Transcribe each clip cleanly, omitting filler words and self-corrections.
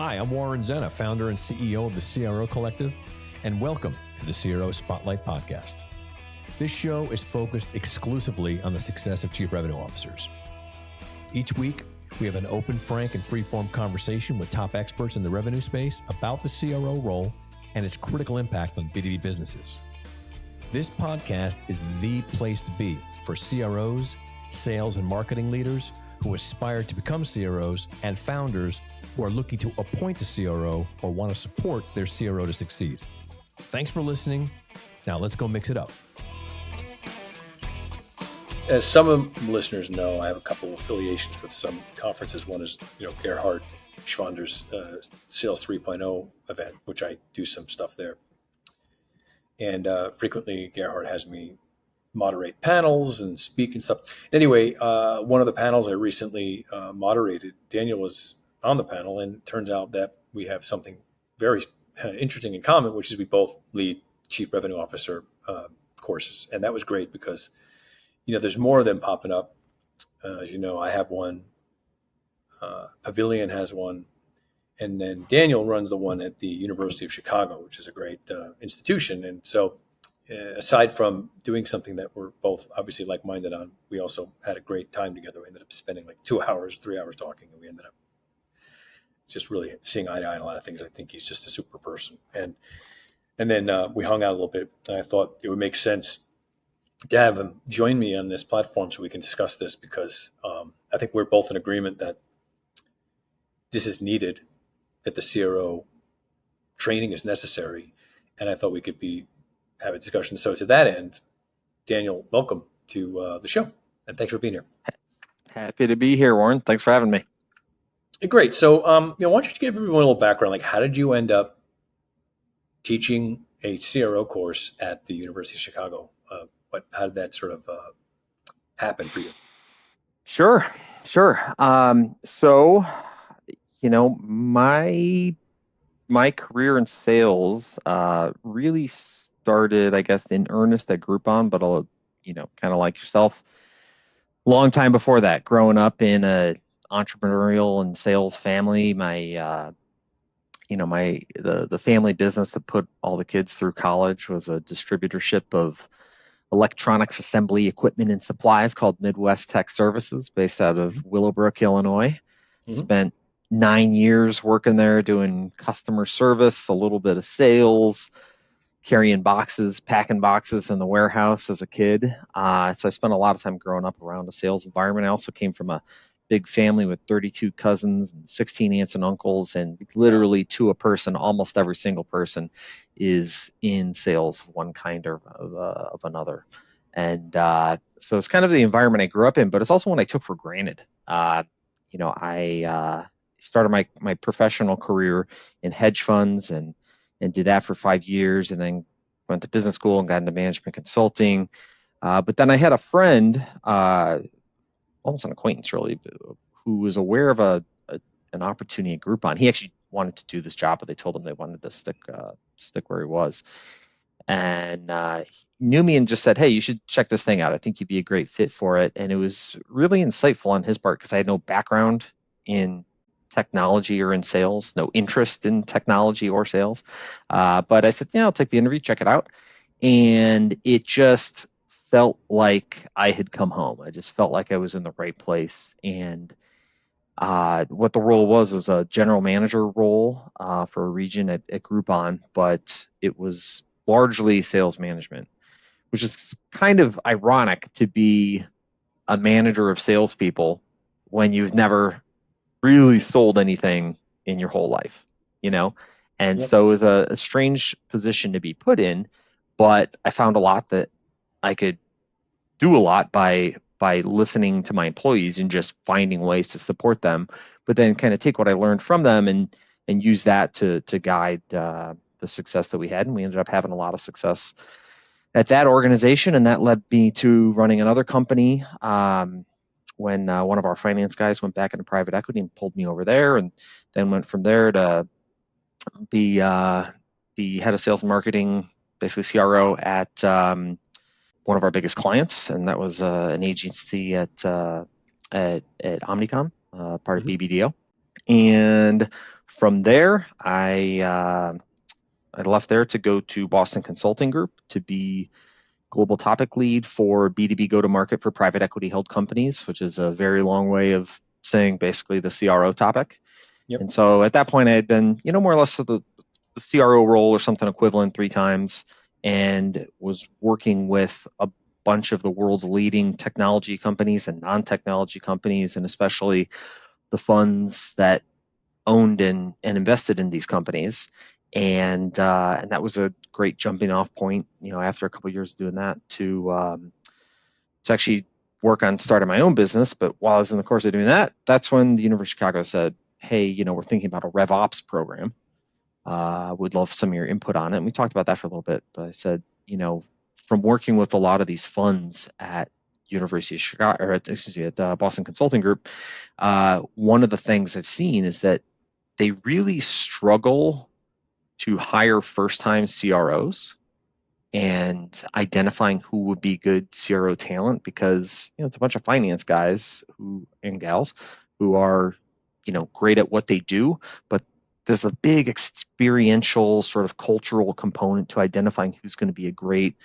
Hi, I'm Warren Zenna, founder and CEO of the CRO Collective, and welcome to the CRO Spotlight podcast. This show is focused exclusively on the success of chief revenue officers. Each week, we have an open, frank, and free-form conversation with top experts in the revenue space about the CRO role and its critical impact on B2B businesses. This podcast is the place to be for CROs, sales and marketing leaders who aspire to become CROs, and founders who are looking to appoint a CRO or want to support their CRO to succeed. Thanks for listening. Now let's go mix it up. As some of the listeners know, I have a couple of affiliations with some conferences. One is, Gerhard Schwander's Sales 3.0 event, which I do some stuff there. And frequently Gerhard has me moderate panels and speak and stuff. Anyway, one of the panels I recently moderated, Daniel was on the panel, and it turns out that we have something very interesting in common, which is we both lead chief revenue officer courses. And that was great because, there's more of them popping up. As you know, I have one, Pavilion has one, and then Daniel runs the one at the University of Chicago, which is a great institution. And so aside from doing something that we're both obviously like-minded on, we also had a great time together. We ended up spending like 3 hours talking, and we ended up just really seeing eye to eye on a lot of things. I think he's just a super person. And then we hung out a little bit, and I thought it would make sense to have him join me on this platform so we can discuss this, because I think we're both in agreement that this is needed, that the CRO training is necessary, and I thought we could have a discussion. So to that end, Daniel, welcome to the show, and thanks for being here. Happy to be here, Warren. Thanks for having me. Great. So, why don't you give everyone a little background? Like, how did you end up teaching a CRO course at the University of Chicago? How did that sort of happen for you? Sure. So, my career in sales really started, I guess, in earnest at Groupon, but kind of like yourself, long time before that. Growing up in a entrepreneurial and sales family, the family business that put all the kids through college was a distributorship of electronics assembly equipment and supplies called Midwest Tech Services, based out of Willowbrook, Illinois. Mm-hmm. Spent 9 years working there doing customer service, a little bit of sales, carrying boxes, packing boxes in the warehouse as a kid. So I spent a lot of time growing up around a sales environment. I also came from a big family with 32 cousins and 16 aunts and uncles, and literally to a person, almost every single person is in sales of one kind or of another. And so it's kind of the environment I grew up in, but it's also one I took for granted. I started my professional career in hedge funds and did that for 5 years, and then went to business school and got into management consulting. But then I had a friend, almost an acquaintance really, who was aware of an opportunity at Groupon. He actually wanted to do this job, but they told him they wanted to stick where he was. And he knew me and just said, "Hey, you should check this thing out. I think you'd be a great fit for it." And it was really insightful on his part because I had no background in technology or in sales, no interest in technology or sales. But I said, "Yeah, I'll take the interview, check it out." And it just felt like I had come home. I just felt like I was in the right place. And what the role was a general manager role for a region at Groupon, but it was largely sales management, which is kind of ironic to be a manager of salespeople when you've never really sold anything in your whole life, And Yep. So it was a strange position to be put in, but I found a lot that I could do a lot by listening to my employees and just finding ways to support them, but then kind of take what I learned from them and use that to guide the success that we had. And we ended up having a lot of success at that organization, and that led me to running another company when one of our finance guys went back into private equity and pulled me over there, and then went from there to be the head of sales and marketing, basically CRO at one of our biggest clients, and that was an agency at Omnicom, part of BBDO. And From there, I left there to go to Boston Consulting Group to be global topic lead for B2B go-to-market for private equity held companies, which is a very long way of saying basically the CRO topic. Yep. And so at that point, I had been, more or less the CRO role or something equivalent 3 times, and was working with a bunch of the world's leading technology companies and non-technology companies, and especially the funds that owned and invested in these companies. And that was a great jumping off point, after a couple of years doing that, to actually work on starting my own business. But while I was in the course of doing that, that's when the University of Chicago said, hey, we're thinking about a RevOps program. Would love some of your input on it. And we talked about that for a little bit. But I said, from working with a lot of these funds at University of Chicago, or at Boston Consulting Group, one of the things I've seen is that they really struggle to hire first-time CROs and identifying who would be good CRO talent, because it's a bunch of finance guys and gals who are great at what they do, but there's a big experiential sort of cultural component to identifying who's going to be a great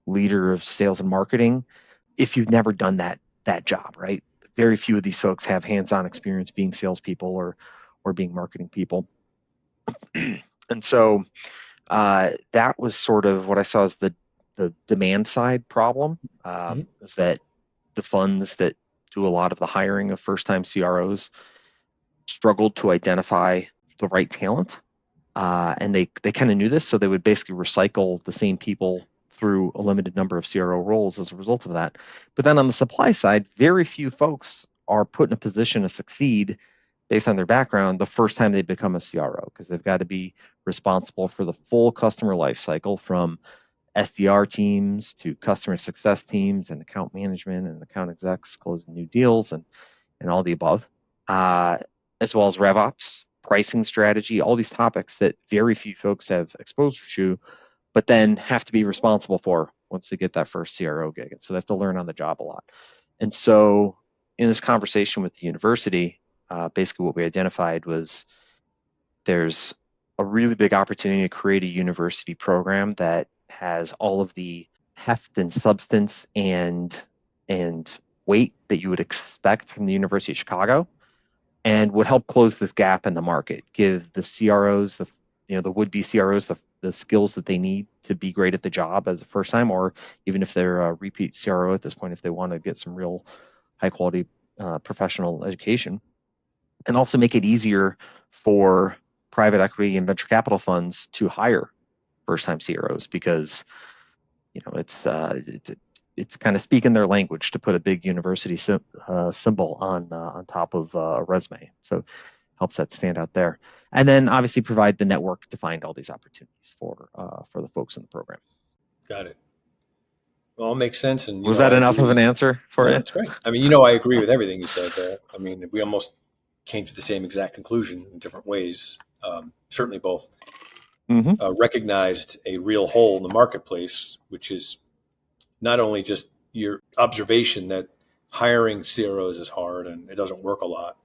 leader of sales and marketing if you've never done that job, right? Very few of these folks have hands-on experience being salespeople or being marketing people. And so that was sort of what I saw as the demand side problem, is that the funds that do a lot of the hiring of first-time CROs struggled to identify the right talent. And they kind of knew this, so they would basically recycle the same people through a limited number of CRO roles as a result of that. But then on the supply side, very few folks are put in a position to succeed based on their background the first time they become a CRO, because they've got to be responsible for the full customer life cycle, from SDR teams to customer success teams and account management and account execs closing new deals and all the above, as well as RevOps, pricing strategy, all these topics that very few folks have exposure to, but then have to be responsible for once they get that first CRO gig. And so they have to learn on the job a lot. And so in this conversation with the university, basically what we identified was there's a really big opportunity to create a university program that has all of the heft and substance and weight that you would expect from the University of Chicago, and would help close this gap in the market, give the CROs, the would-be CROs, the skills that they need to be great at the job as the first time, or even if they're a repeat CRO at this point, if they want to get some real high-quality professional education, and also make it easier for private equity and venture capital funds to hire first-time CROs, because it's kind of speaking their language to put a big university symbol on top of a resume. So helps that stand out there. And then obviously provide the network to find all these opportunities for the folks in the program. Got it. Well, it makes sense. And was that enough of an answer for you? That's great. I mean, I agree with everything you said there. I mean, we almost came to the same exact conclusion in different ways. Certainly both recognized a real hole in the marketplace, which is not only just your observation that hiring CROs is hard and it doesn't work a lot,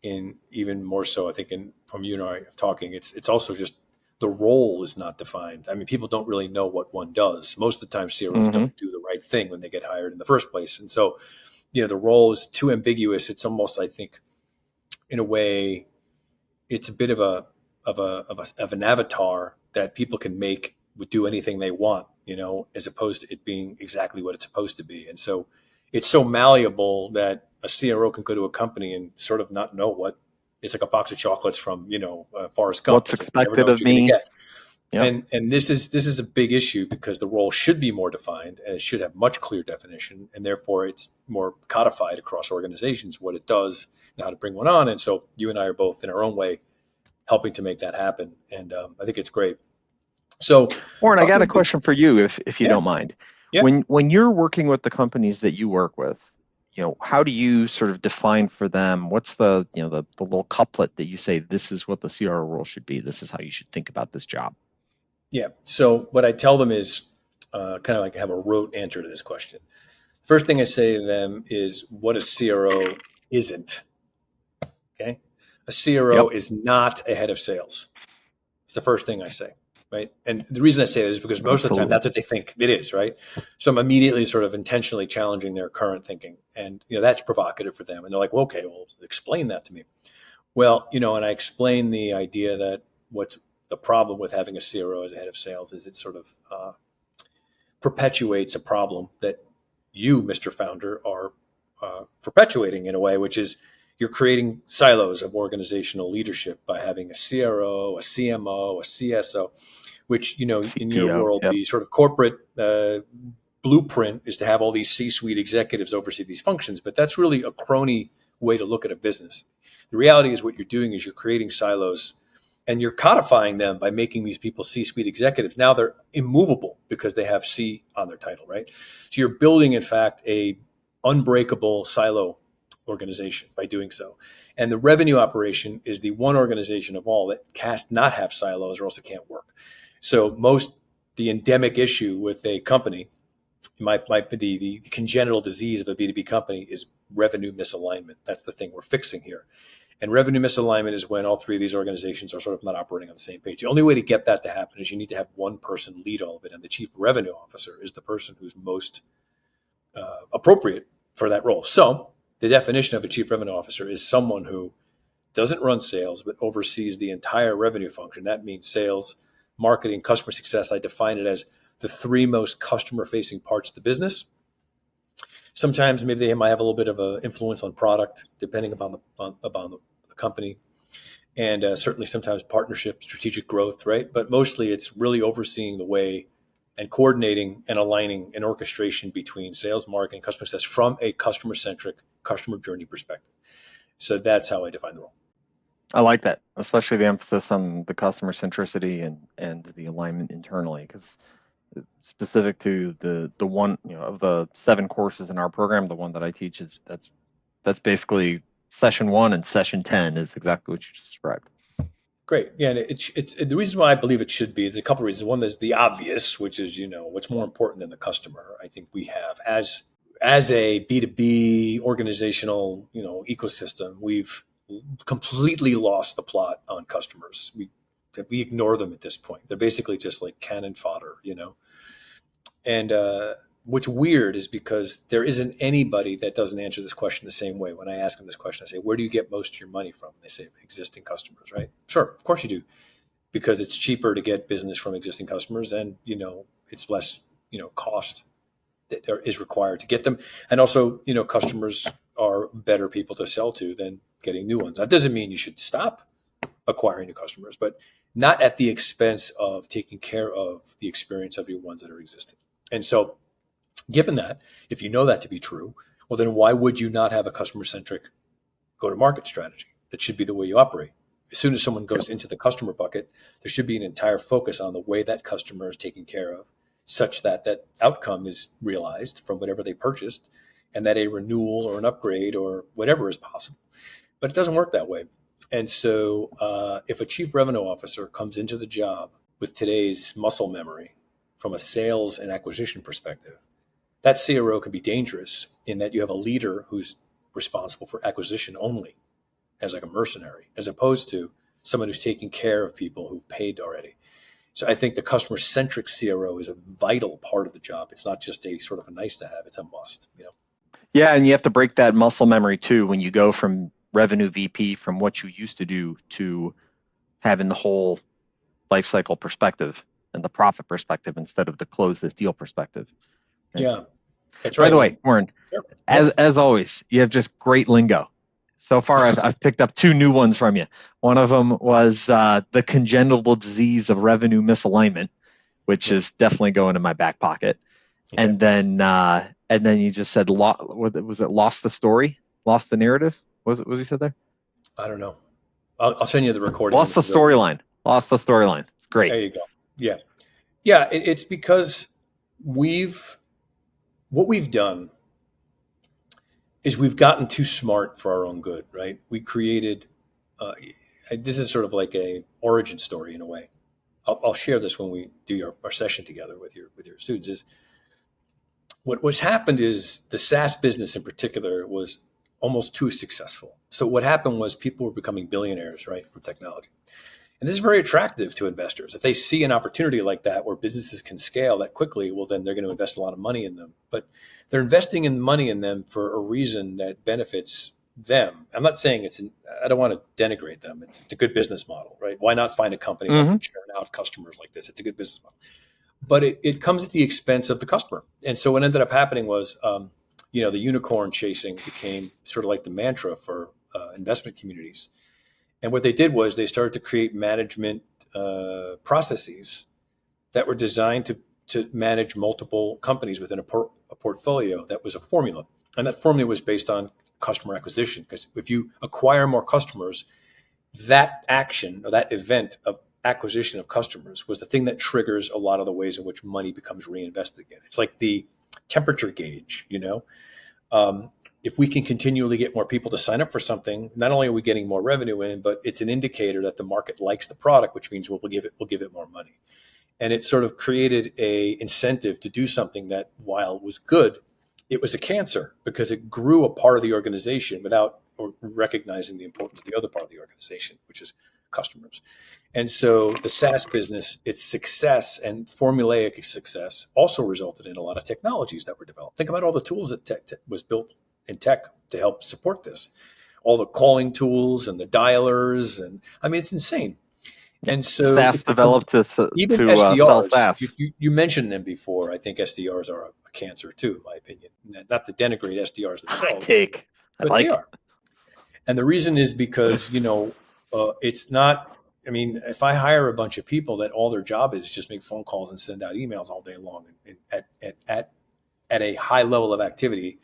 and even more so, I think, from you and I talking, it's also just the role is not defined. I mean, people don't really know what one does. Most of the time, CROs don't do the right thing when they get hired in the first place. And so, the role is too ambiguous. It's almost, I think, in a way, it's a bit of an avatar that people can make would do anything they want, as opposed to it being exactly what it's supposed to be. And so it's so malleable that a CRO can go to a company and sort of not know what it's like a box of chocolates from, Forrest Gump. What's expected of me. Yep. And this is a big issue, because the role should be more defined and it should have much clear definition, and therefore it's more codified across organizations what it does and how to bring one on. And so you and I are both in our own way helping to make that happen. And I think it's great. So Warren, I got a question for you, if you don't mind. Yeah. When you're working with the companies that you work with, how do you sort of define for them, what's the little couplet that you say, this is what the CRO role should be, this is how you should think about this job? Yeah. So what I tell them is kind of like have a rote answer to this question. First thing I say to them is what a CRO isn't. Okay. A CRO Yep. is not a head of sales. It's the first thing I say, right? And the reason I say that is because most of the time Absolutely. that's what they think it is, right? So I'm immediately sort of intentionally challenging their current thinking, and that's provocative for them. And they're like, well, okay, well, explain that to me. Well, and I explain the idea that what's the problem with having a CRO as a head of sales is it sort of perpetuates a problem that you, Mr. Founder, are perpetuating in a way, which is you're creating silos of organizational leadership by having a CRO, a CMO, a CSO, which, in your CPO. world, Yep. the sort of corporate blueprint is to have all these C-suite executives oversee these functions. But that's really a crony way to look at a business. The reality is what you're doing is you're creating silos and you're codifying them by making these people C-suite executives. Now they're immovable because they have C on their title, right? So you're building, in fact, a unbreakable silo organization by doing so. And the revenue operation is the one organization of all that not have silos or else it can't work. So the endemic issue with a company, the congenital disease of a B2B company is revenue misalignment. That's the thing we're fixing here. And revenue misalignment is when all three of these organizations are sort of not operating on the same page. The only way to get that to happen is you need to have one person lead all of it. And the chief revenue officer is the person who's most appropriate for that role. So the definition of a chief revenue officer is someone who doesn't run sales, but oversees the entire revenue function. That means sales, marketing, customer success. I define it as the three most customer-facing parts of the business. Sometimes maybe they might have a little bit of an influence on product, depending upon the company. And certainly sometimes partnership, strategic growth, right? But mostly it's really overseeing the way and coordinating and aligning an orchestration between sales, marketing, customer success from a customer-centric, customer journey perspective. So that's how I define the role. I like that, especially the emphasis on the customer centricity and the alignment internally, because specific to the one of the 7 courses in our program, the one that I teach is that's basically session 1 and session 10 is exactly what you just described. Great. Yeah, and it's the reason why I believe it should be is a couple of reasons. One is the obvious, which is what's more important than the customer. I think we have as a B2B organizational ecosystem, we've completely lost the plot on customers. We ignore them at this point. They're basically just like cannon fodder, And what's weird is because there isn't anybody that doesn't answer this question the same way. When I ask them this question, I say, where do you get most of your money from? And they say, existing customers, right? Sure, of course you do. Because it's cheaper to get business from existing customers and, it's less, cost that is required to get them. And also, customers are better people to sell to than getting new ones. That doesn't mean you should stop acquiring new customers, but not at the expense of taking care of the experience of your ones that are existing. And so given that, if you know that to be true, well, then why would you not have a customer-centric go-to-market strategy? That should be the way you operate. As soon as someone goes into the customer bucket, there should be an entire focus on the way that customer is taken care of, such that that outcome is realized from whatever they purchased, and that a renewal or an upgrade or whatever is possible. But it doesn't work that way. And so if a chief revenue officer comes into the job with today's muscle memory from a sales and acquisition perspective, that CRO can be dangerous in that you have a leader who's responsible for acquisition only as like a mercenary, as opposed to someone who's taking care of people who've paid already. So I think the customer-centric CRO is a vital part of the job. It's not just a sort of a nice to have, it's a must. Yeah, and you have to break that muscle memory too when you go from revenue VP from what you used to do to having the whole life cycle perspective and the profit perspective instead of the close this deal perspective. Right? Yeah, that's right. By the way, Warren, sure. as always, you have just great lingo. So far, I've picked up 2 new ones from you. One of them was the congenital disease of revenue misalignment, which is definitely going in my back pocket. Okay. And then you just said, was it lost the story, lost the narrative? Was you said there? I don't know. I'll send you the recording. Lost the storyline. Lost the storyline. It's great. There you go. Yeah. Yeah. It's because what we've done is we've gotten too smart for our own good, right? We created, this is sort of like a origin story in a way. I'll share this when we do our session together with your students. Is what's happened is the SaaS business in particular was almost too successful. So what happened was people were becoming billionaires, right, from technology. And this is very attractive to investors. If they see an opportunity like that where businesses can scale that quickly, well, then they're going to invest a lot of money in them. But they're investing in money in them for a reason that benefits them. I'm not saying I don't want to denigrate them. It's a good business model, right? Why not find a company that can churn out customers like this? It's a good business model. But it comes at the expense of the customer. And so what ended up happening was, the unicorn chasing became sort of like the mantra for investment communities. And what they did was they started to create management processes that were designed to manage multiple companies within a portfolio. That was a formula. And that formula was based on customer acquisition. Because if you acquire more customers, that action or that event of acquisition of customers was the thing that triggers a lot of the ways in which money becomes reinvested again. It's like the temperature gauge, if we can continually get more people to sign up for something, not only are we getting more revenue in, but it's an indicator that the market likes the product, which means we'll give it more money. And it sort of created a incentive to do something that, while it was good, it was a cancer because it grew a part of the organization without recognizing the importance of the other part of the organization, which is customers. And so the SaaS business, its success and formulaic success also resulted in a lot of technologies that were developed. Think about all the tools that tech was built in tech to help support this. All the calling tools and the dialers, and I mean, it's insane. And so SaaS developed to even SDRs, sell SaaS. You mentioned them before. I think SDRs are a cancer too, in my opinion. Not to denigrate SDRs themselves, but they are. And the reason is because, it's not, I mean, if I hire a bunch of people that all their job is just make phone calls and send out emails all day long and at a high level of activity,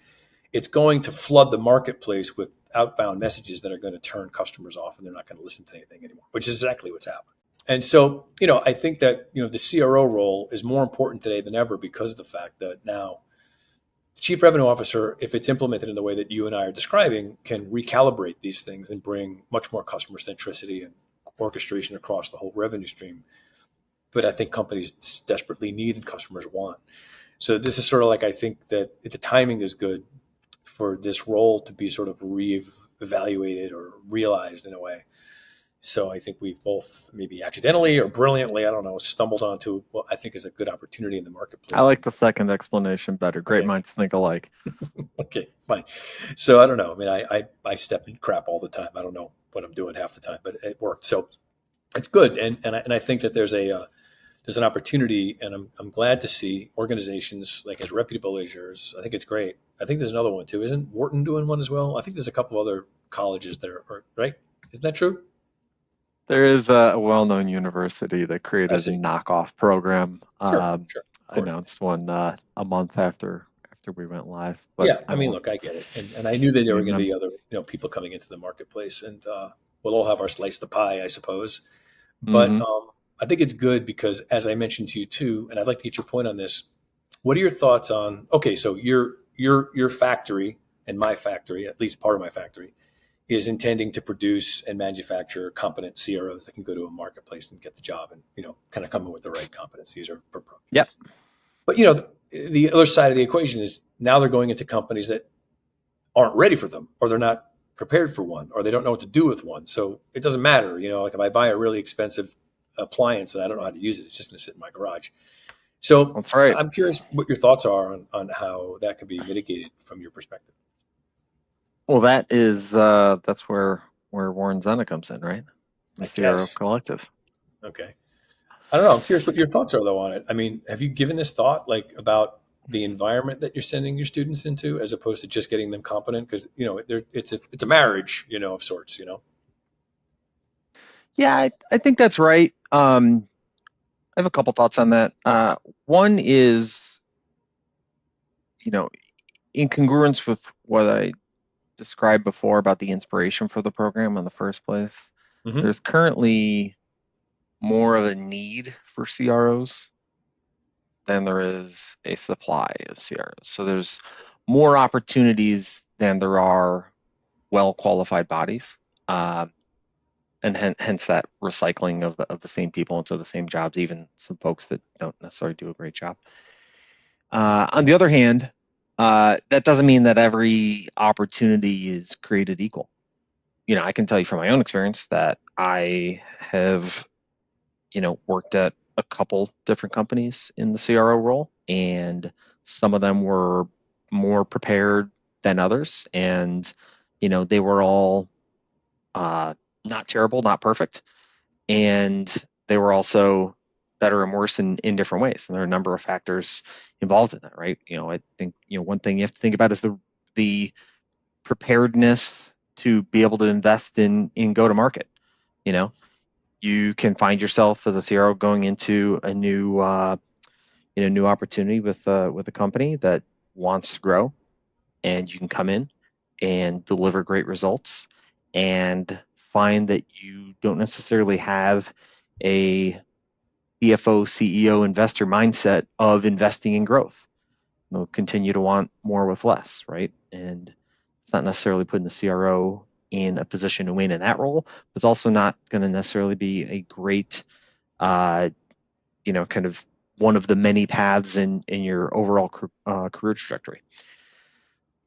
it's going to flood the marketplace with outbound messages that are going to turn customers off and they're not going to listen to anything anymore, which is exactly what's happened. And so, I think that, the CRO role is more important today than ever because of the fact that now the chief revenue officer, if it's implemented in the way that you and I are describing, can recalibrate these things and bring much more customer centricity and orchestration across the whole revenue stream. But I think companies desperately need and customers want. So this is sort of like, I think that the timing is good for this role to be sort of re-evaluated or realized in a way. So I think we've both maybe accidentally or brilliantly, I don't know, stumbled onto what I think is a good opportunity in the marketplace. I like the second explanation better. Great minds think alike. Okay, fine. So I don't know. I mean, I step in crap all the time. I don't know what I'm doing half the time, but it worked. So it's good. And I think that there's an opportunity, and I'm glad to see organizations like as reputable as yours. I think it's great. I think there's another one too. Isn't Wharton doing one as well? I think there's a couple other colleges that are right. Isn't that true? There is a well-known university that created a knockoff program. Sure. I announced one a month after we went live. But yeah, I mean, look, I get it, and I knew that there were going to be other people coming into the marketplace, and we'll all have our slice of the pie, I suppose. But I think it's good because, as I mentioned to you too, and I'd like to get your point on this. What are your thoughts on? Okay, so your factory and my factory, at least part of my factory, is intending to produce and manufacture competent CROs that can go to a marketplace and get the job and, kind of come in with the right competencies or approach. Yep. But, the other side of the equation is now they're going into companies that aren't ready for them, or they're not prepared for one, or they don't know what to do with one. So it doesn't matter, like if I buy a really expensive appliance and I don't know how to use it, it's just going to sit in my garage. So that's right. I'm curious what your thoughts are on how that could be mitigated from your perspective. Well, that's where Warren Zenna comes in, right? The CRO Collective. Okay. I don't know. I'm curious what your thoughts are though on it. I mean, have you given this thought about the environment that you're sending your students into, as opposed to just getting them competent? Because it's a marriage, of sorts. Yeah, I think that's right. I have a couple thoughts on that. One is, in congruence with what I described before about the inspiration for the program in the first place, there's currently more of a need for CROs than there is a supply of CROs. So there's more opportunities than there are well-qualified bodies, and hence that recycling of the same people into the same jobs, even some folks that don't necessarily do a great job. On the other hand, That doesn't mean that every opportunity is created equal. I can tell you from my own experience that I have, worked at a couple different companies in the CRO role, and some of them were more prepared than others, and they were all not terrible, not perfect, and they were also better and worse in different ways. And there are a number of factors involved in that, right? I think one thing you have to think about is the preparedness to be able to invest in go to market. You know, you can find yourself as a CRO going into a new opportunity with a company that wants to grow, and you can come in and deliver great results and find that you don't necessarily have a CFO, CEO, investor mindset of investing in growth. They'll continue to want more with less, right? And it's not necessarily putting the CRO in a position to win in that role. It's also not going to necessarily be a great, kind of one of the many paths in your overall career trajectory.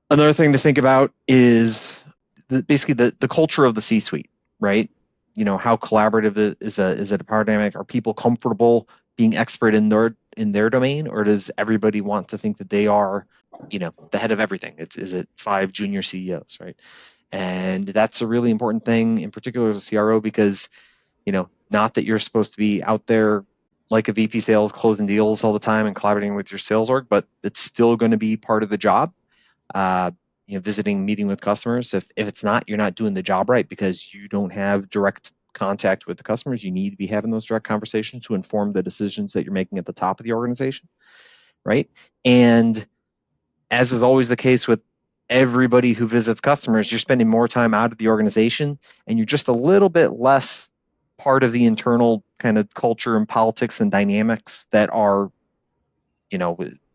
Another thing to think about is basically the culture of the C-suite, right? How collaborative is a dynamic? Are people comfortable being expert in their domain, or does everybody want to think that they are, the head of everything? Is it 5 junior CEOs, right? And that's a really important thing, in particular as a CRO, because not that you're supposed to be out there like a VP sales closing deals all the time and collaborating with your sales org, but it's still going to be part of the job. Visiting, meeting with customers. If it's not, you're not doing the job right because you don't have direct contact with the customers. You need to be having those direct conversations to inform the decisions that you're making at the top of the organization, right? And as is always the case with everybody who visits customers, you're spending more time out of the organization and you're just a little bit less part of the internal kind of culture and politics and dynamics that are,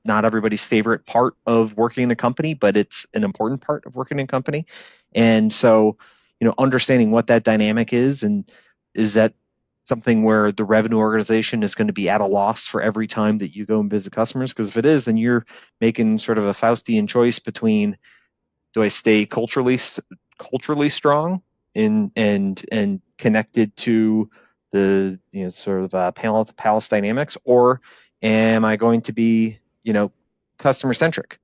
not everybody's favorite part of working in a company, but it's an important part of working in a company. And so, understanding what that dynamic is, and is that something where the revenue organization is going to be at a loss for every time that you go and visit customers? Because if it is, then you're making sort of a Faustian choice between, do I stay culturally strong and connected to the sort of palace dynamics, or am I going to be customer centric?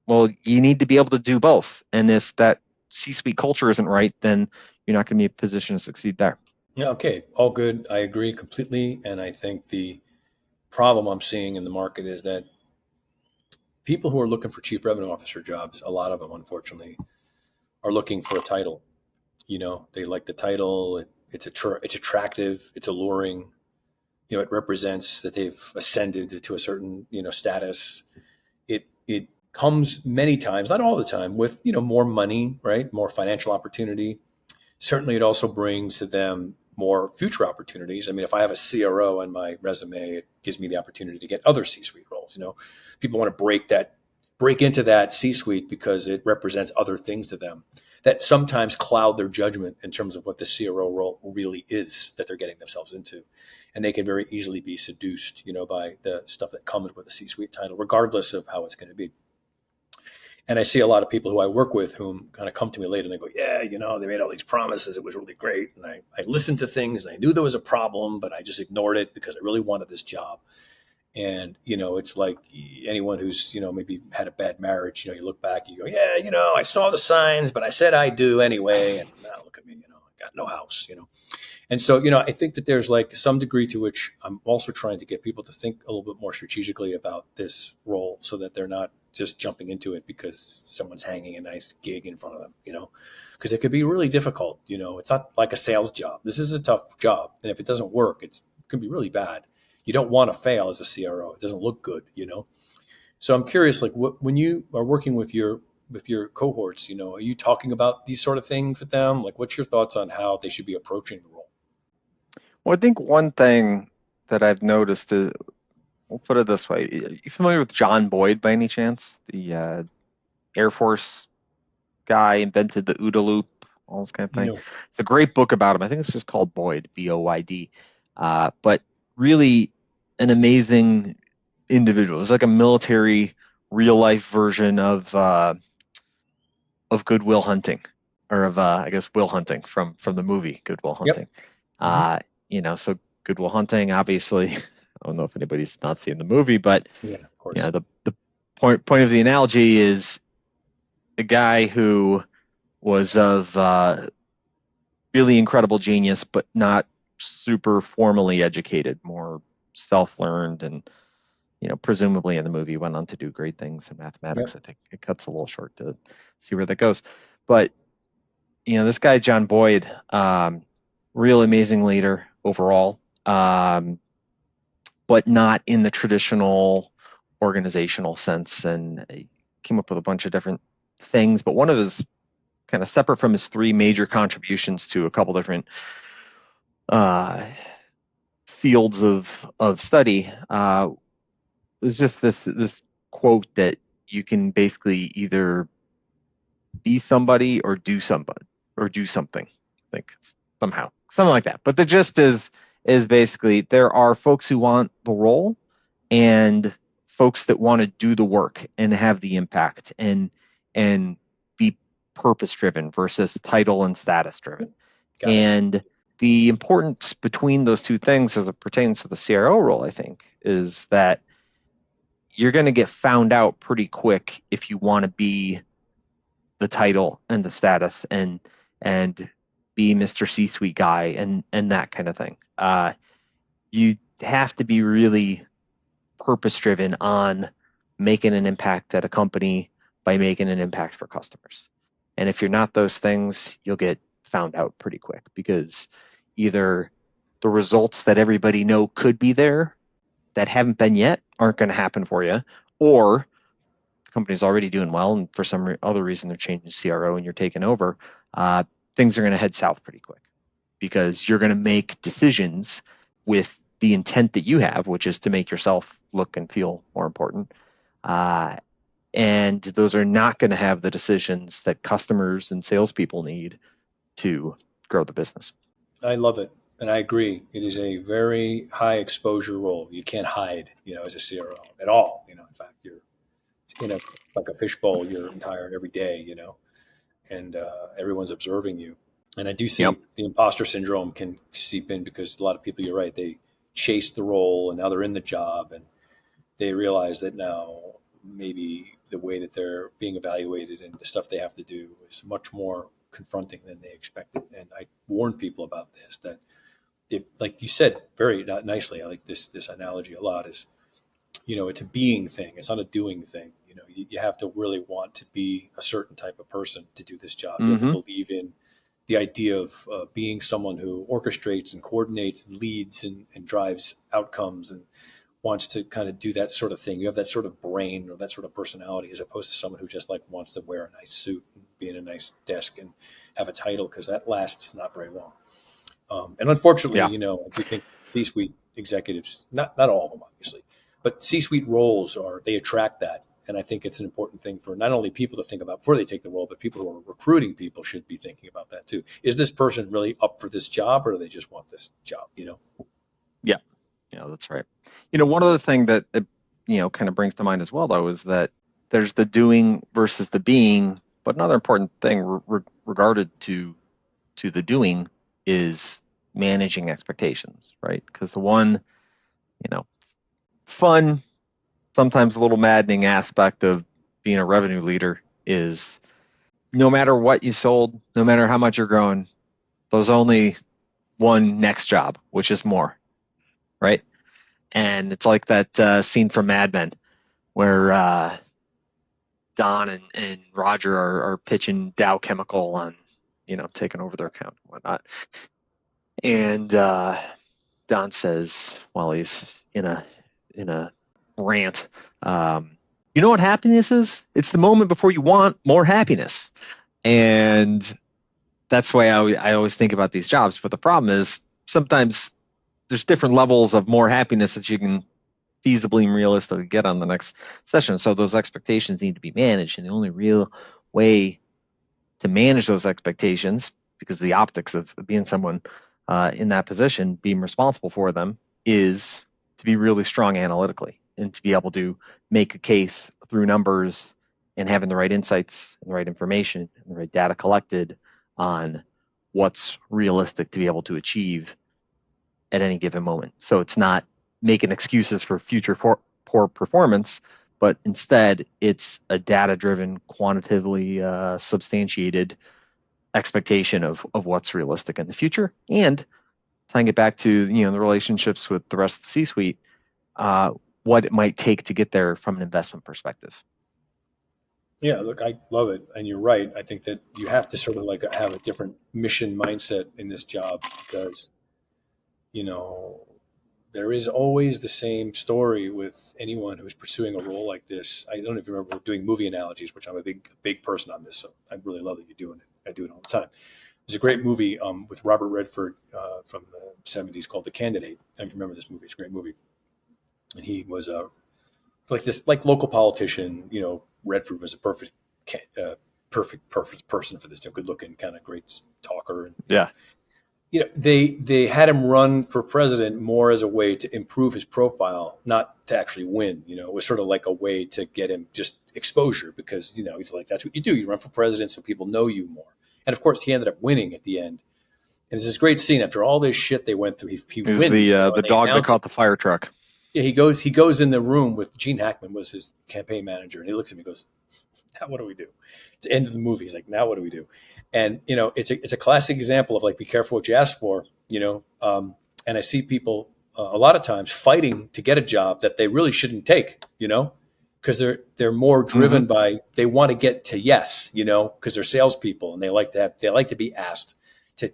Well, you need to be able to do both, and if that C-suite culture isn't right, then you're not going to be in a position to succeed there. Yeah, okay, all good. I agree completely, and I think the problem I'm seeing in the market is that people who are looking for chief revenue officer jobs, a lot of them, unfortunately, are looking for a title. They like the title. It's attractive. It's alluring. It represents that they've ascended to a certain status. It comes many times, not all the time, with more money, right? More financial opportunity. Certainly, it also brings to them more future opportunities. I mean, if I have a CRO on my resume, it gives me the opportunity to get other C-suite roles. People want to break into that C-suite because it represents other things to them that sometimes cloud their judgment in terms of what the CRO role really is that they're getting themselves into. And they can very easily be seduced, by the stuff that comes with a C-suite title, regardless of how it's going to be. And I see a lot of people who I work with whom kind of come to me later and they go, yeah, they made all these promises. It was really great. And I listened to things and I knew there was a problem, but I just ignored it because I really wanted this job. And, it's like anyone who's, maybe had a bad marriage, you look back, you go, yeah, I saw the signs, but I said I do anyway. And now look at me, I got no house, And so, I think that there's like some degree to which I'm also trying to get people to think a little bit more strategically about this role so that they're not just jumping into it because someone's hanging a nice gig in front of them, because it could be really difficult. It's not like a sales job. This is a tough job. And if it doesn't work, it could be really bad. You don't want to fail as a CRO. It doesn't look good, So I'm curious, like when you are working with your cohorts, are you talking about these sort of things with them? Like, what's your thoughts on how they should be approaching the role? Well, I think one thing that I've noticed is, we'll put it this way. Are you familiar with John Boyd by any chance? The Air Force guy, invented the OODA loop, all this kind of thing. It's a great book about him. I think it's just called Boyd, Boyd. But really an amazing individual. It's like a military real life version of Good Will Hunting, or of I guess Will Hunting from the movie Good Will Hunting. Yep. Mm-hmm. So Good Will Hunting, obviously, I don't know if anybody's not seen the movie, but Yeah, of course. The point of the analogy is a guy who was of really incredible genius, but not super formally educated, more self-learned, and presumably in the movie went on to do great things in mathematics. Yep. I think it cuts a little short to see where that goes. But this guy, John Boyd, real amazing leader overall, but not in the traditional organizational sense. And he came up with a bunch of different things, but one of his kind of separate from his three major contributions to a couple different fields of study was just this quote that you can basically either be somebody or do somebody or do something, like somehow something like that. But the gist is basically there are folks who want the role and folks that want to do the work and have the impact and be purpose driven versus title and status driven. And the importance between those two things as it pertains to the CRO role, I think, is that you're going to get found out pretty quick if you want to be the title and the status and be Mr. C-suite guy and that kind of thing. You have to be really purpose driven on making an impact at a company by making an impact for customers. And if you're not those things, you'll get found out pretty quick, because either the results that everybody know could be there that haven't been yet aren't going to happen for you, or the company's already doing well and for some other reason they're changing CRO and you're taking over, things are going to head south pretty quick, because you're going to make decisions with the intent that you have, which is to make yourself look and feel more important. And those are not going to have the decisions that customers and salespeople need to grow the business. I love it. And I agree. It is a very high exposure role. You can't hide, as a CRO at all. In fact, you're in like a fishbowl your entire every day, and everyone's observing you. And I do see the imposter syndrome can seep in, because a lot of people, you're right, they chase the role and now they're in the job and they realize that now maybe the way that they're being evaluated and the stuff they have to do is much more confronting than they expected. And I warn people about this, that it, like you said very nicely, I like this analogy a lot, is, it's a being thing. It's not a doing thing. You have to really want to be a certain type of person to do this job. You have to believe in the idea of being someone who orchestrates and coordinates and leads and drives outcomes and wants to kind of do that sort of thing. You have that sort of brain or that sort of personality, as opposed to someone who just like wants to wear a nice suit and be in a nice desk and have a title, because that lasts not very long. And unfortunately, I do think C-suite executives, not all of them, obviously, but C-suite roles they attract that. And I think it's an important thing for not only people to think about before they take the role, but people who are recruiting people should be thinking about that too. Is this person really up for this job, or do they just want this job? Yeah, that's right. One other thing that kind of brings to mind as well, though, is that there's the doing versus the being. But another important thing regarded to the doing is managing expectations, right? Because the one, fun, sometimes a little maddening aspect of being a revenue leader is no matter what you sold, no matter how much you're growing, there's only one next job, which is more, right? And it's like that scene from Mad Men where Don and Roger are pitching Dow Chemical on, taking over their account and whatnot. And Don says, while he's in a rant, you know what happiness is? It's the moment before you want more happiness. And that's why I always think about these jobs. But the problem is sometimes there's different levels of more happiness that you can feasibly and realistically get on the next session. So those expectations need to be managed. And the only real way to manage those expectations, because of the optics of being someone in that position, being responsible for them, is to be really strong analytically and to be able to make a case through numbers and having the right insights and the right information and the right data collected on what's realistic to be able to achieve at any given moment. So it's not making excuses for future poor performance, but instead it's a data-driven, quantitatively substantiated expectation of what's realistic in the future, and tying it back to the relationships with the rest of the C-suite, what it might take to get there from an investment perspective. Yeah, look, I love it, and you're right. I think that you have to sort of like have a different mission mindset in this job because there is always the same story with anyone who's pursuing a role like this. I don't know if you remember doing movie analogies, which I'm a big person on this, so I really love that you're doing it. I do it all the time. There's a great movie with Robert Redford from the 70s called The Candidate. I remember this movie. It's a great movie. And he was like local politician. Redford was a perfect person for this. Good looking, kind of great talker. And, yeah. They had him run for president more as a way to improve his profile, not to actually win. It was sort of like a way to get him just exposure because, he's like, that's what you do. You run for president so people know you more. And of course, he ended up winning at the end. And there's this great scene after all this shit they went through. He wins. The dog that caught the fire truck. Yeah, he goes in the room with Gene Hackman was his campaign manager, and he looks at me and goes, "Now what do we do?" It's the end of the movie. He's like, "Now what do we do?" And it's a classic example of like, be careful what you ask for. And I see people a lot of times fighting to get a job that they really shouldn't take. Because they're more driven by they want to get to yes. Because they're salespeople and they like to be asked to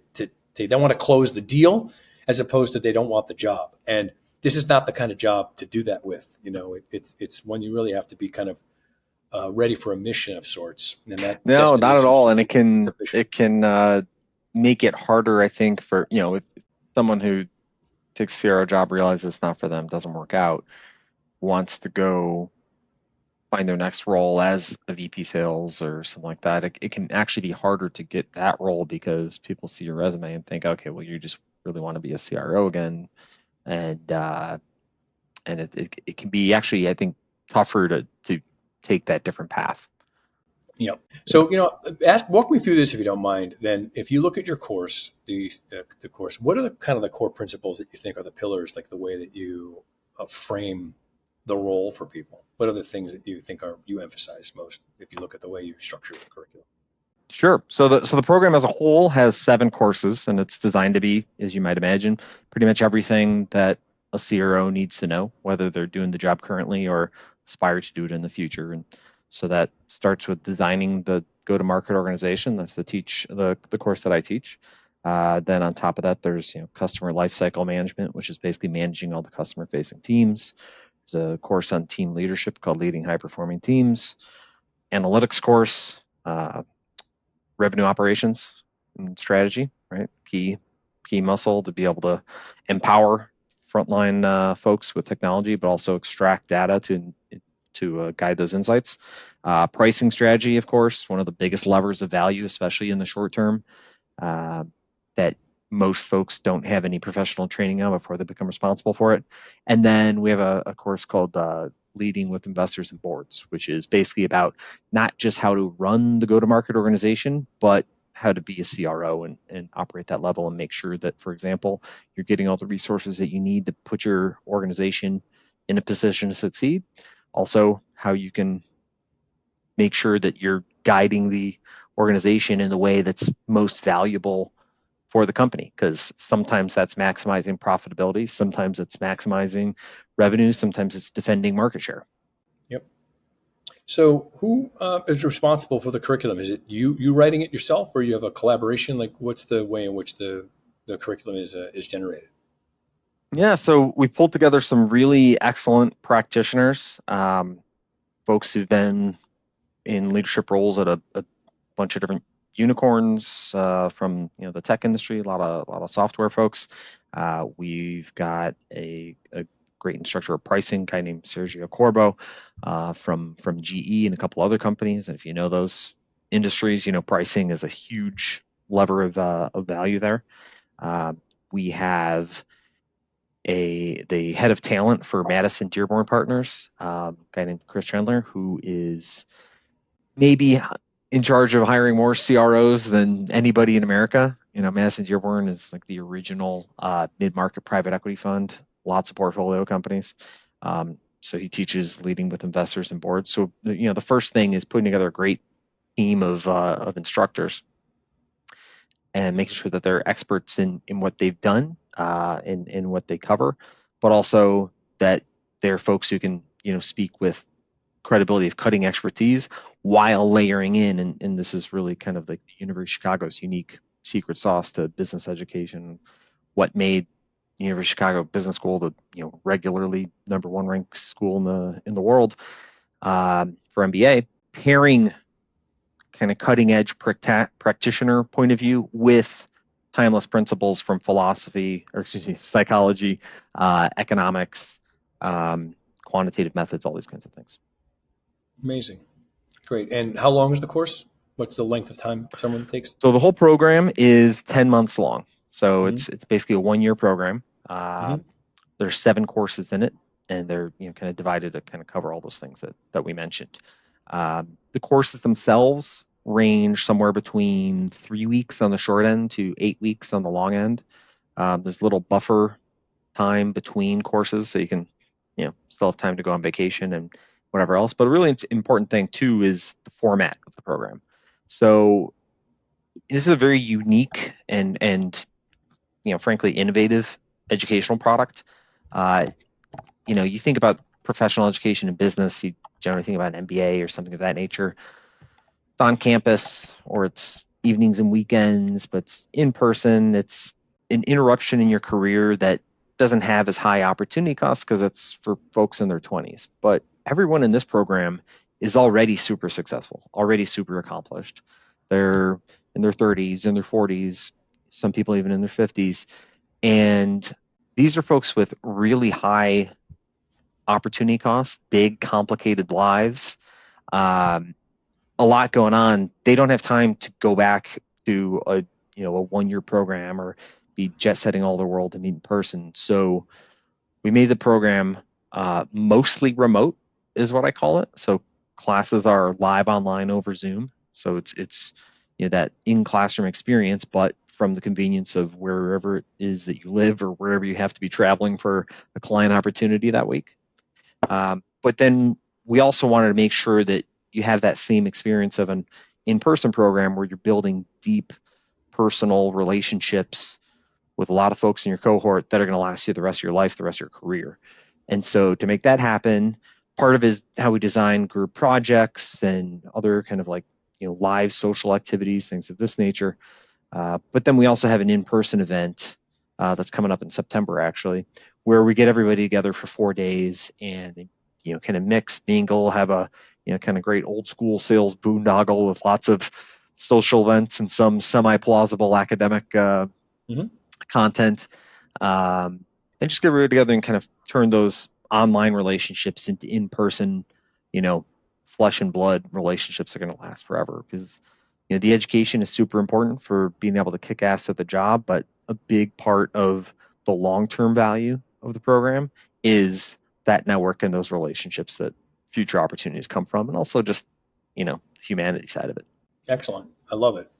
they don't want to close the deal as opposed to they don't want the job. And this is not the kind of job to do that with. It's one you really have to be kind of ready for a mission of sorts. And no, not at all. And it can make it harder, I think, for if someone who takes a CRO job, realizes it's not for them, doesn't work out, wants to go find their next role as a VP sales or something like that. It can actually be harder to get that role because people see your resume and think, okay, well, you just really want to be a CRO again. And it can be actually, I think, tougher to take that different path. Yeah. So, walk me through this if you don't mind. Then if you look at your course, the course, what are the kind of the core principles that you think are the pillars, like the way that you frame the role for people? What are the things that you think you emphasize most if you look at the way you structure the curriculum? Sure. So the program as a whole has 7 courses, and it's designed to be, as you might imagine, pretty much everything that a CRO needs to know, whether they're doing the job currently or aspire to do it in the future. And so that starts with designing the go-to-market organization. That's the course that I teach. Then on top of that, there's customer lifecycle management, which is basically managing all the customer-facing teams. There's a course on team leadership called Leading High-Performing Teams. Analytics course, revenue operations and strategy, right? Key muscle to be able to empower frontline folks with technology, but also extract data to guide those insights. Pricing strategy, of course, one of the biggest levers of value, especially in the short term, that most folks don't have any professional training on before they become responsible for it. And then we have a course called Leading with Investors and Boards, which is basically about not just how to run the go-to-market organization, but how to be a CRO and operate that level and make sure that, for example, you're getting all the resources that you need to put your organization in a position to succeed. Also, how you can make sure that you're guiding the organization in the way that's most valuable for the company, because sometimes that's maximizing profitability, sometimes it's maximizing revenue, sometimes it's defending market share. Yep. So who is responsible for the curriculum? Is it you writing it yourself, or you have a collaboration? Like, what's the way in which the curriculum is generated? Yeah, so we pulled together some really excellent practitioners, folks who've been in leadership roles at a bunch of different unicorns from the tech industry, a lot of software folks. We've got a great instructor of pricing, guy named Sergio Corbo from GE and a couple other companies. And if you know those industries, pricing is a huge lever of value there. We have the head of talent for Madison Dearborn Partners, a guy named Chris Chandler, who is maybe in charge of hiring more CROs than anybody in America. Madison Dearborn is like the original mid-market private equity fund, lots of portfolio companies. So he teaches leading with investors and boards. So the first thing is putting together a great team of instructors and making sure that they're experts in what they've done, in what they cover, but also that they're folks who can speak with credibility of cutting expertise while layering in, and this is really kind of like the University of Chicago's unique secret sauce to business education, what made the University of Chicago Business School the regularly #1 ranked school in the world for MBA, pairing kind of cutting edge practitioner point of view with timeless principles from psychology, economics, quantitative methods, all these kinds of things. Amazing. Great. And how long is the course? What's the length of time someone takes? So the whole program is 10 months long. So it's basically a 1-year program. There's 7 courses in it, and they're kind of divided to kind of cover all those things that we mentioned. The courses themselves range somewhere between 3 weeks on the short end to 8 weeks on the long end. There's a little buffer time between courses, so you can still have time to go on vacation and whatever else. But a really important thing too is the format of the program. So this is a very unique and frankly innovative educational product. You think about professional education and business, you generally think about an MBA or something of that nature. It's on campus, or it's evenings and weekends, but it's in person. It's an interruption in your career that doesn't have as high opportunity costs because it's for folks in their 20s. But everyone in this program is already super successful, already super accomplished. They're in their 30s, in their 40s, some people even in their 50s. And these are folks with really high opportunity costs, big, complicated lives, a lot going on. They don't have time to go back to a 1-year program or be jet setting all the world to meet in person. So we made the program mostly remote, is what I call it. So classes are live online over Zoom. So it's that in classroom experience, but from the convenience of wherever it is that you live or wherever you have to be traveling for a client opportunity that week. But then we also wanted to make sure that you have that same experience of an in-person program where you're building deep personal relationships with a lot of folks in your cohort that are going to last you the rest of your life, the rest of your career. And so to make that happen, part of it is how we design group projects and other kind of like live social activities, things of this nature. But then we also have an in-person event that's coming up in September, actually, where we get everybody together for 4 days and kind of mix, mingle, have a kind of great old school sales boondoggle with lots of social events and some semi-plausible academic content, and just get everybody together and kind of turn those online relationships into in-person, flesh and blood relationships that are going to last forever. Because the education is super important for being able to kick ass at the job, but a big part of the long-term value of the program is that network and those relationships that future opportunities come from, and also just the humanity side of it. Excellent. I love it.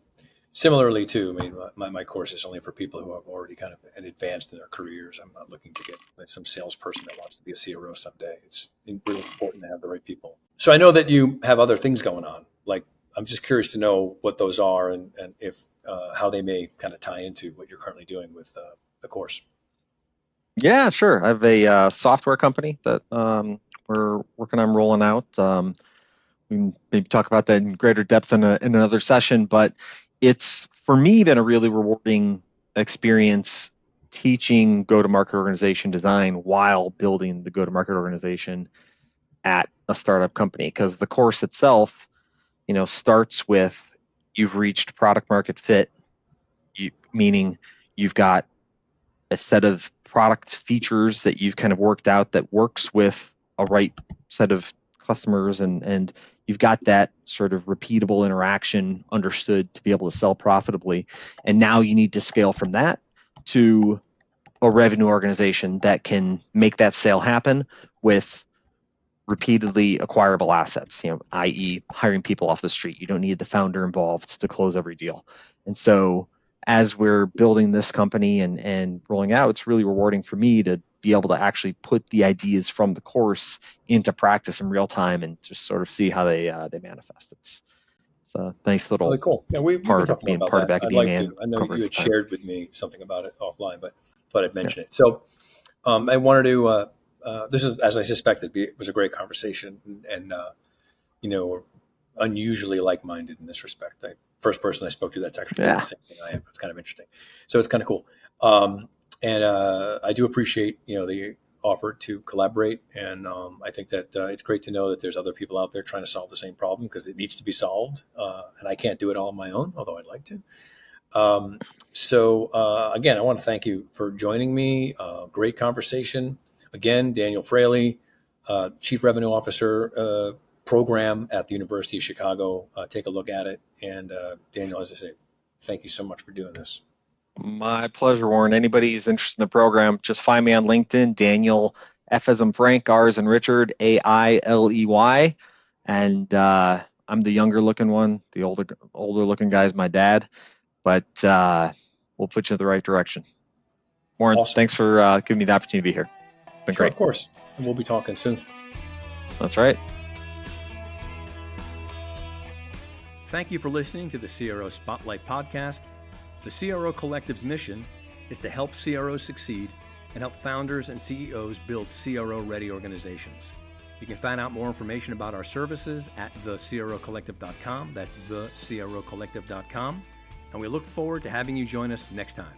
Similarly, too, I mean, my course is only for people who have already kind of advanced in their careers. I'm not looking to get some salesperson that wants to be a CRO someday. It's really important to have the right people. So I know that you have other things going on. Like, I'm just curious to know what those are and if how they may kind of tie into what you're currently doing with the course. Yeah, sure. I have a software company that we're working on rolling out. We can maybe talk about that in greater depth in another session, but it's, for me, been a really rewarding experience teaching go-to-market organization design while building the go-to-market organization at a startup company. Because the course itself, starts with you've reached product market fit, meaning you've got a set of product features that you've kind of worked out that works with a right set of customers, and you've got that sort of repeatable interaction understood to be able to sell profitably. And now you need to scale from that to a revenue organization that can make that sale happen with repeatedly acquirable assets, i.e. hiring people off the street. You don't need the founder involved to close every deal. And so as we're building this company and rolling out, it's really rewarding for me to be able to actually put the ideas from the course into practice in real time and just sort of see how they manifest. It's a nice little Really cool. Yeah, we can part talk of more being about part that. of I'd like academia. to. I know you had time. shared with me something about it offline, but thought I'd mention it. So I wanted to. This is, as I suspected, it was a great conversation, and we're unusually like-minded in this respect. First person I spoke to that's actually doing the same thing I am. It's kind of interesting. So it's kind of cool. And I do appreciate the offer to collaborate, and I think that it's great to know that there's other people out there trying to solve the same problem, because it needs to be solved, and I can't do it all on my own, although I'd like to. Again, I want to thank you for joining me. Great conversation. Again, Daniel Frailey, Chief Revenue Officer program at the University of Chicago. Take a look at it. And Daniel, as I say, thank you so much for doing this. My pleasure, Warren. Anybody who's interested in the program, just find me on LinkedIn, Daniel, F as in Frank, R as in Richard, Ailey. And I'm the younger looking one. The older looking guy is my dad. But we'll put you in the right direction. Warren, Awesome. Thanks for giving me the opportunity to be here. It's been great. Of course. And we'll be talking soon. That's right. Thank you for listening to the CRO Spotlight podcast. The CRO Collective's mission is to help CROs succeed and help founders and CEOs build CRO-ready organizations. You can find out more information about our services at thecrocollective.com. That's thecrocollective.com. And we look forward to having you join us next time.